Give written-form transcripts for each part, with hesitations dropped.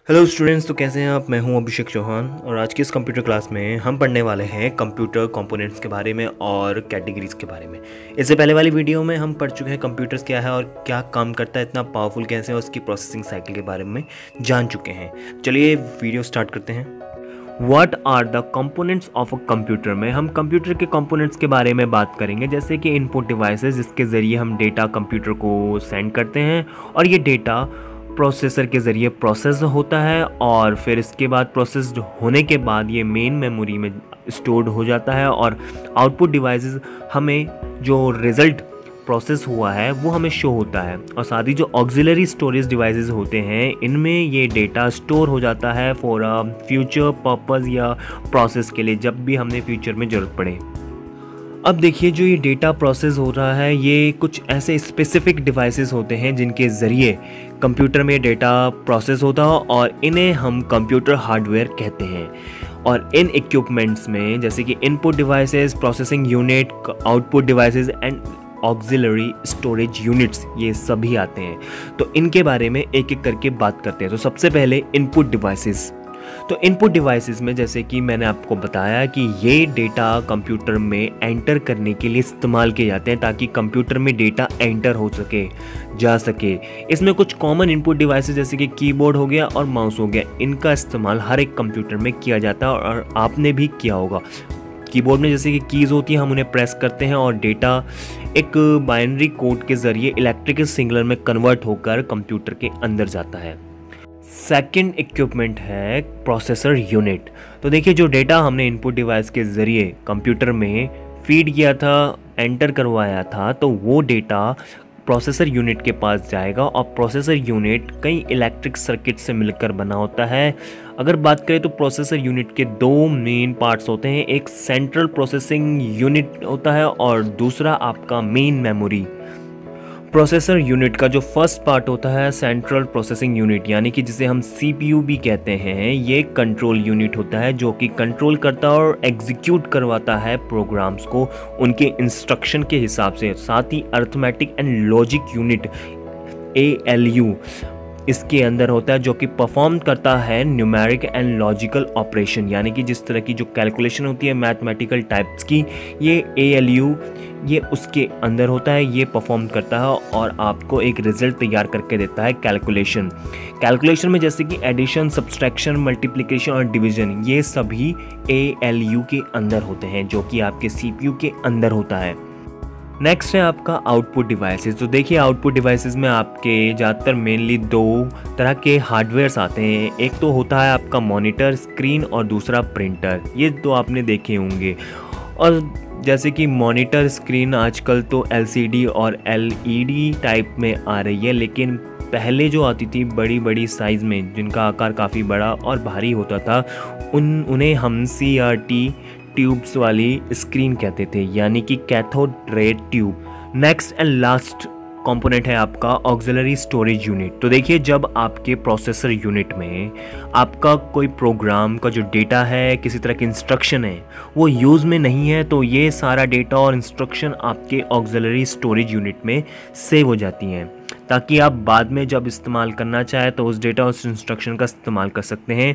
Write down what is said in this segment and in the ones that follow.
Hello students, तो कैसे हैं आप। मैं हूं अभिषेक चौहान और आज की इस कंप्यूटर क्लास में हम पढ़ने वाले हैं कंप्यूटर कंपोनेंट्स के बारे में और कैटेगरीज के बारे में। इससे पहले वाली वीडियो में हम पढ़ चुके हैं कंप्यूटर्स क्या है और क्या काम करता है, इतना पावरफुल कैसे है, उसकी प्रोसेसिंग साइकिल के बारे में जान चुके हैं। चलिए वीडियो स्टार्ट करते हैं। What are the components of a computer में हम कंप्यूटर के कंपोनेंट्स के बारे में बात करेंगे, जैसे कि इनपुट डिवाइसेस जिसके ज़रिए हम डेटा कंप्यूटर को सेंड करते हैं और ये डेटा प्रोसेसर के ज़रिए प्रोसेस होता है और फिर इसके बाद प्रोसेस्ड होने के बाद ये मेन मेमोरी में स्टोर्ड हो जाता है और आउटपुट डिवाइसेस हमें जो रिज़ल्ट प्रोसेस हुआ है वो हमें शो होता है। और साथ ही जो ऑक्सिलरी स्टोरेज डिवाइसेस होते हैं इनमें ये डेटा स्टोर हो जाता है फॉर अ फ्यूचर पर्पस या प्रोसेस के लिए, जब भी हमने फ्यूचर में ज़रूरत पड़े। अब देखिए, जो ये डेटा प्रोसेस हो रहा है ये कुछ ऐसे स्पेसिफिक डिवाइसेस होते हैं जिनके ज़रिए कंप्यूटर में डेटा प्रोसेस होता है और इन्हें हम कंप्यूटर हार्डवेयर कहते हैं। और इन इक्विपमेंट्स में जैसे कि input devices, processing unit, output devices and auxiliary storage units, ये सभी आते हैं। तो इनके बारे में एक एक करके बात करते हैं। तो सबसे पहले इनपुट डिवाइसेस। तो इनपुट डिवाइसेस में जैसे कि मैंने आपको बताया कि ये डेटा कंप्यूटर में एंटर करने के लिए इस्तेमाल किए जाते हैं ताकि कंप्यूटर में डेटा एंटर हो सके, जा सके। इसमें कुछ कॉमन इनपुट डिवाइसेस जैसे कि कीबोर्ड हो गया और माउस हो गया, इनका इस्तेमाल हर एक कंप्यूटर में किया जाता है और आपने भी किया होगा। कीबोर्ड में जैसे कि कीज़ होती हैं, हम उन्हें प्रेस करते हैं और डेटा एक बाइनरी कोड के ज़रिए इलेक्ट्रिकल सिग्नल में कन्वर्ट होकर कंप्यूटर के अंदर जाता है। सेकंड इक्विपमेंट है प्रोसेसर यूनिट। तो देखिए, जो डेटा हमने इनपुट डिवाइस के ज़रिए कंप्यूटर में फीड किया था, एंटर करवाया था, तो वो डेटा प्रोसेसर यूनिट के पास जाएगा और प्रोसेसर यूनिट कई इलेक्ट्रिक सर्किट से मिलकर बना होता है। अगर बात करें तो प्रोसेसर यूनिट के दो मेन पार्ट्स होते हैं, एक सेंट्रल प्रोसेसिंग यूनिट होता है और दूसरा आपका मेन मेमोरी। प्रोसेसर यूनिट का जो फर्स्ट पार्ट होता है सेंट्रल प्रोसेसिंग यूनिट, यानी कि जिसे हम सीपीयू भी कहते हैं, ये कंट्रोल यूनिट होता है जो कि कंट्रोल करता है और एग्जीक्यूट करवाता है प्रोग्राम्स को उनके इंस्ट्रक्शन के हिसाब से। साथ ही arithmetic and logic unit ALU इसके अंदर होता है जो कि परफॉर्म करता है न्यूमेरिक एंड लॉजिकल ऑपरेशन, यानी कि जिस तरह की जो कैलकुलेशन होती है मैथमेटिकल टाइप्स की, ये ALU ये उसके अंदर होता है, ये परफॉर्म करता है और आपको एक रिजल्ट तैयार करके देता है कैलकुलेशन में जैसे कि एडिशन, सब्सट्रैक्शन, मल्टीप्लिकेशन और डिवीजन, ये सभी ALU के अंदर होते हैं जो कि आपके CPU के अंदर होता है। नेक्स्ट है आपका आउटपुट डिवाइसेस। तो देखिए, आउटपुट डिवाइसेस में आपके ज़्यादातर मेनली दो तरह के हार्डवेयर्स आते हैं। एक तो होता है आपका मॉनिटर स्क्रीन और दूसरा प्रिंटर, ये तो आपने देखे होंगे। और जैसे कि मॉनिटर स्क्रीन आजकल तो LCD और LED टाइप में आ रही है, लेकिन पहले जो आती थी बड़ी बड़ी साइज़ में जिनका आकार काफ़ी बड़ा और भारी होता था, उन्हें हम CRT ट्यूब्स वाली स्क्रीन कहते थे, यानी कि cathode ray tube. Next and last component है आपका ऑक्सिलरी स्टोरेज यूनिट। तो देखिए, जब आपके प्रोसेसर यूनिट में आपका कोई प्रोग्राम का जो डेटा है, किसी तरह की इंस्ट्रक्शन है, वो यूज़ में नहीं है, तो ये सारा डेटा और इंस्ट्रक्शन आपके ऑक्सिलरी स्टोरेज यूनिट में सेव हो जाती हैं ताकि आप बाद में जब इस्तेमाल करना चाहे तो उस डेटा, उस इंस्ट्रक्शन का इस्तेमाल कर सकते हैं।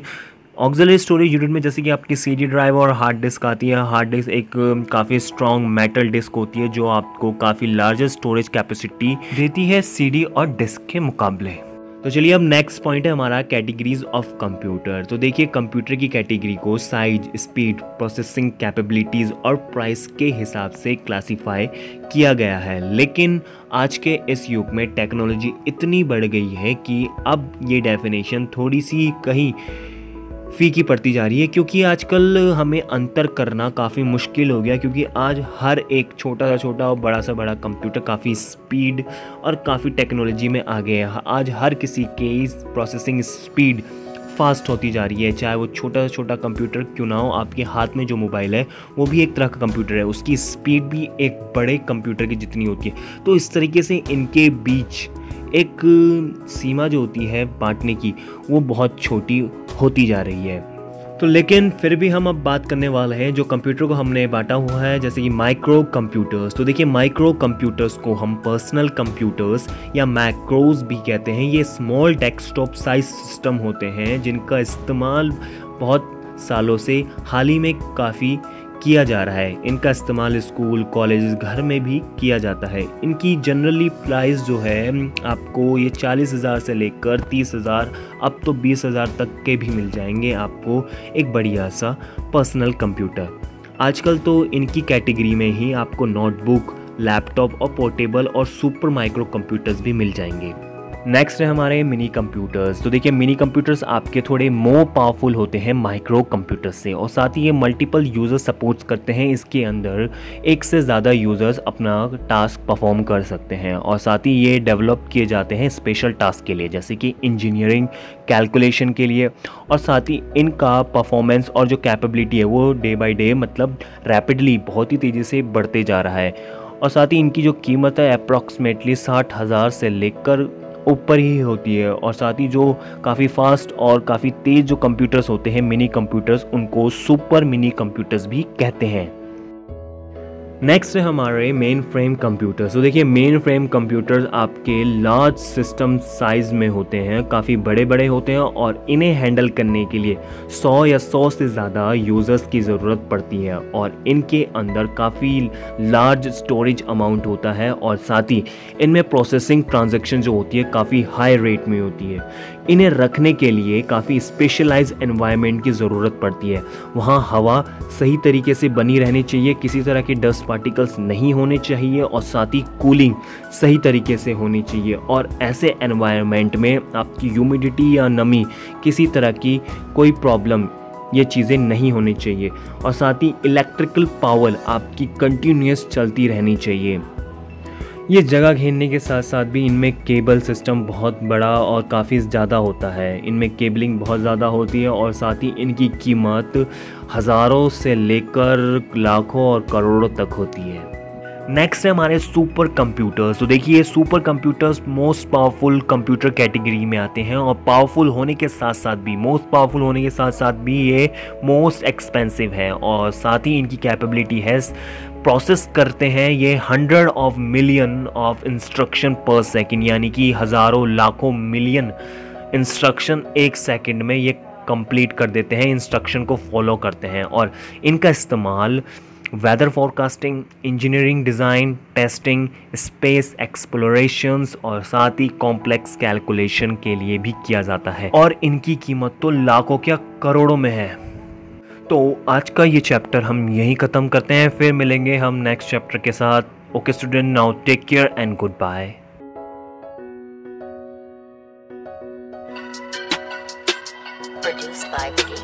ऑक्सिलरी स्टोरेज यूनिट में जैसे कि आपकी CD ड्राइव और हार्ड डिस्क आती है। हार्ड डिस्क एक काफ़ी स्ट्रॉन्ग मेटल डिस्क होती है जो आपको काफ़ी लार्जर स्टोरेज कैपेसिटी देती है CD और डिस्क के मुकाबले। तो चलिए, अब नेक्स्ट पॉइंट है हमारा कैटेगरीज ऑफ कंप्यूटर। तो देखिए, कंप्यूटर की कैटेगरी को साइज, स्पीड, प्रोसेसिंग कैपेबिलिटीज़ और प्राइस के हिसाब से क्लासीफाई किया गया है। लेकिन आज के इस युग में टेक्नोलॉजी इतनी बढ़ गई है कि अब ये डेफिनेशन थोड़ी सी कहीं फीकी पड़ती जा रही है, क्योंकि आजकल हमें अंतर करना काफ़ी मुश्किल हो गया, क्योंकि आज हर एक छोटा सा छोटा और बड़ा सा बड़ा कंप्यूटर काफ़ी स्पीड और काफ़ी टेक्नोलॉजी में आ गया है। आज हर किसी के प्रोसेसिंग स्पीड फास्ट होती जा रही है, चाहे वो छोटा से छोटा कंप्यूटर क्यों ना हो। आपके हाथ में जो मोबाइल है वो भी एक तरह का कंप्यूटर है, उसकी स्पीड भी एक बड़े कंप्यूटर की जितनी होती है। तो इस तरीके से इनके बीच एक सीमा जो होती है बांटने की, वो बहुत छोटी होती जा रही है। तो लेकिन फिर भी हम अब बात करने वाले हैं जो कंप्यूटर को हमने बांटा हुआ है, जैसे कि माइक्रो कंप्यूटर्स। तो देखिए, माइक्रो कंप्यूटर्स को हम पर्सनल कंप्यूटर्स या मैक्रोज भी कहते हैं। ये स्मॉल डेस्कटॉप साइज सिस्टम होते हैं जिनका इस्तेमाल बहुत सालों से हाल ही में काफ़ी किया जा रहा है। इनका इस्तेमाल स्कूल, कॉलेज, घर में भी किया जाता है। इनकी जनरली प्राइस जो है आपको ये 40,000 से लेकर 30,000, अब तो 20,000 तक के भी मिल जाएंगे आपको एक बढ़िया सा पर्सनल कंप्यूटर। आजकल तो इनकी कैटेगरी में ही आपको नोटबुक, लैपटॉप और पोर्टेबल और सुपर माइक्रो कंप्यूटर्स भी मिल जाएंगे। नेक्स्ट है हमारे मिनी कंप्यूटर्स। तो देखिए, मिनी कंप्यूटर्स आपके थोड़े मोर पावरफुल होते हैं माइक्रो कंप्यूटर्स से, और साथ ही ये मल्टीपल यूज़र्स सपोर्ट्स करते हैं। इसके अंदर एक से ज़्यादा यूज़र्स अपना टास्क परफॉर्म कर सकते हैं, और साथ ही ये डेवलप किए जाते हैं स्पेशल टास्क के लिए, जैसे कि इंजीनियरिंग, कैलकुलेशन के लिए। और साथ ही इनका परफॉर्मेंस और जो कैपेबिलिटी है वो डे बाई डे मतलब रैपिडली बहुत ही तेज़ी से बढ़ते जा रहा है। और साथ ही इनकी जो कीमत है अप्रॉक्सीमेटली 60,000 से लेकर ऊपर ही होती है। और साथ ही जो काफ़ी फास्ट और काफ़ी तेज़ जो कंप्यूटर्स होते हैं मिनी कंप्यूटर्स, उनको सुपर मिनी कंप्यूटर्स भी कहते हैं। नेक्स्ट है हमारे मेन फ्रेम कंप्यूटर्स। तो देखिए, मेन फ्रेम कंप्यूटर्स आपके लार्ज सिस्टम साइज़ में होते हैं, काफ़ी बड़े बड़े होते हैं, और इन्हें हैंडल करने के लिए 100 या 100 से ज़्यादा यूज़र्स की ज़रूरत पड़ती है, और इनके अंदर काफ़ी लार्ज स्टोरेज अमाउंट होता है, और साथ ही इनमें प्रोसेसिंग ट्रांजैक्शन जो होती है काफ़ी हाई रेट में होती है। इन्हें रखने के लिए काफ़ी स्पेशलाइज एनवायरनमेंट की ज़रूरत पड़ती है। वहाँ हवा सही तरीके से बनी रहनी चाहिए, किसी तरह के डस्ट पार्टिकल्स नहीं होने चाहिए, और साथ ही कूलिंग सही तरीके से होनी चाहिए। और ऐसे एनवायरनमेंट में आपकी ह्यूमिडिटी या नमी, किसी तरह की कोई प्रॉब्लम, ये चीज़ें नहीं होनी चाहिए। और साथ ही इलेक्ट्रिकल पावर आपकी कंटिन्यूस चलती रहनी चाहिए। ये जगह घेरने के साथ साथ भी इनमें केबल सिस्टम बहुत बड़ा और काफ़ी ज़्यादा होता है। इनमें केबलिंग बहुत ज़्यादा होती है, और साथ ही इनकी कीमत हज़ारों से लेकर लाखों और करोड़ों तक होती है। नेक्स्ट है हमारे सुपर कंप्यूटर्स। तो देखिए, ये super computers most powerful computer category में आते हैं, और पावरफुल होने के साथ साथ भी, मोस्ट पावरफुल होने के साथ साथ भी ये मोस्ट एक्सपेंसिव है। और साथ ही इनकी कैपेबिलिटी है, प्रोसेस करते हैं ये 100 ऑफ मिलियन ऑफ इंस्ट्रक्शन पर सेकेंड, यानी कि हज़ारों लाखों मिलियन इंस्ट्रक्शन एक सेकंड में ये कंप्लीट कर देते हैं, इंस्ट्रक्शन को फॉलो करते हैं। और इनका इस्तेमाल weather forecasting, engineering design, testing, space explorations और साथ ही कॉम्प्लेक्स कैलकुलेशन के लिए भी किया जाता है, और इनकी कीमत तो लाखों क्या करोड़ों में है। तो आज का ये चैप्टर हम यहीं ख़त्म करते हैं, फिर मिलेंगे हम नेक्स्ट चैप्टर के साथ। Okay student, now take care and goodbye. Produced by Vicky.